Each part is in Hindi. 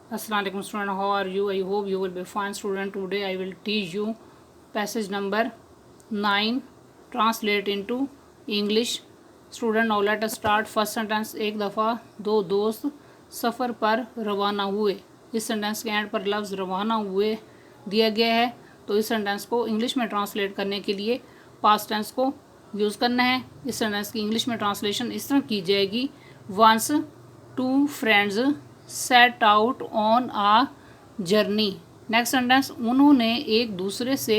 Assalamualaikum student, how are you? I hope you will be fine student. Today I will teach you passage number 9 translate into English. Student, now let us start. First sentence, एक दफ़ा दो दोस्त सफ़र पर रवाना हुए. इस सेंटेंस के एंड पर लफ्ज़ रवाना हुए दिया गया है, तो इस सेंटेंस को इंग्लिश में ट्रांसलेट करने के लिए पास्ट टेंस को यूज़ करना है. इस सेंटेंस की इंग्लिश में ट्रांसलेशन इस तरह की जाएगी, once two friends set out on a journey. Next sentence, उन्होंने एक दूसरे से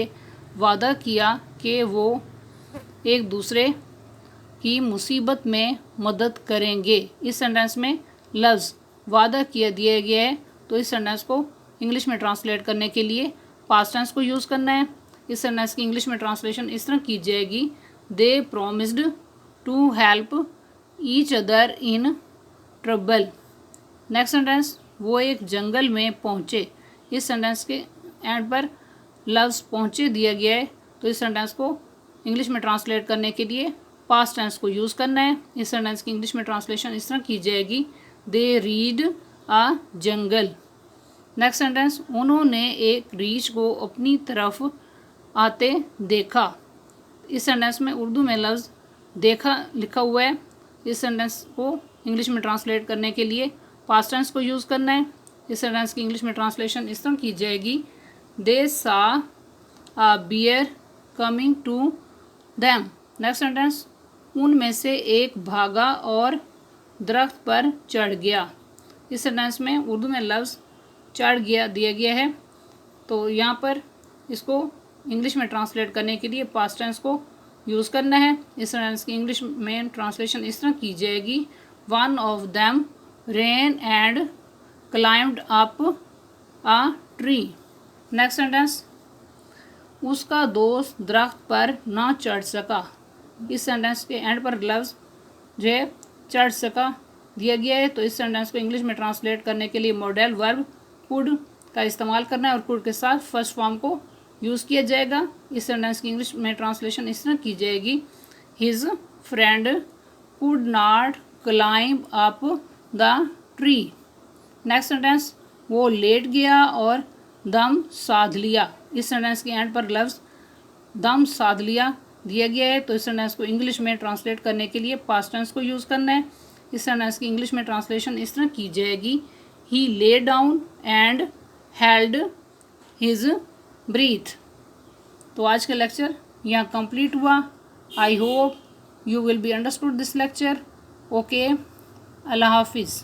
वादा किया कि वो एक दूसरे की मुसीबत में मदद करेंगे. इस सेंटेंस में लफ्ज़ वादा किया दिया गया है, तो इस सेंटेंस को इंग्लिश में ट्रांसलेट करने के लिए पास्ट टेंस को यूज़ करना है. इस सेंटेंस की इंग्लिश में ट्रांसलेशन इस तरह की जाएगी, they promised to help each other in trouble. Next sentence, वो एक जंगल में पहुँचे. इस सेंटेंस के एंड पर लफ्ज़ पहुँचे दिया गया है, तो इस सेंटेंस को इंग्लिश में ट्रांसलेट करने के लिए पास्ट टेंस को यूज़ करना है. इस सेंटेंस की इंग्लिश में ट्रांसलेशन इस तरह की जाएगी, they read a jungle. Next sentence, उन्होंने एक रीछ को अपनी तरफ आते देखा. इस सेंटेंस में उर्दू में लफ्ज़ देखा लिखा हुआ है. इस सेंटेंस को इंग्लिश में ट्रांसलेट करने के लिए पास्ट टेंस को यूज़ करना है. इस सेंटेंस की इंग्लिश में ट्रांसलेशन इस तरह की जाएगी, they saw a bear coming to them. Next sentence, उनमें से एक भागा और दरख्त पर चढ़ गया. इस सेंटेंस में उर्दू में लफ्ज़ चढ़ गया दिया गया है, तो यहाँ पर इसको इंग्लिश में ट्रांसलेट करने के लिए पास्ट टेंस को यूज़ करना है. इस सेंटेंस की इंग्लिश में ट्रांसलेशन इस तरह की जाएगी, one of them ran and climbed up a tree. Next sentence, उसका दोस्त दरख्त पर ना चढ़ सका. इस सेंटेंस के एंड पर लफ्ज़ जो है चढ़ सका दिया गया है, तो इस सेंटेंस को इंग्लिश में ट्रांसलेट करने के लिए मॉडल वर्ब कुड का इस्तेमाल करना है और कुड के साथ फर्स्ट फॉर्म को यूज़ किया जाएगा. इस सेंटेंस की इंग्लिश में ट्रांसलेशन इस तरह की जाएगी, his friend could not climb up the tree. Next sentence, वो लेट गया और दम साध लिया. इस सेंटेंस के एंड पर लफ्ज़ दम साध लिया दिया गया है, तो इस सेंटेंस को इंग्लिश में ट्रांसलेट करने के लिए पास्ट टेंस को यूज़ करना है. इस सेंटेंस की इंग्लिश में ट्रांसलेशन इस तरह की जाएगी, he lay down and held his breath. तो आज का लेक्चर यहाँ कंप्लीट हुआ. I hope you will be understood this lecture. Okay, अल्लाह हाफिज़.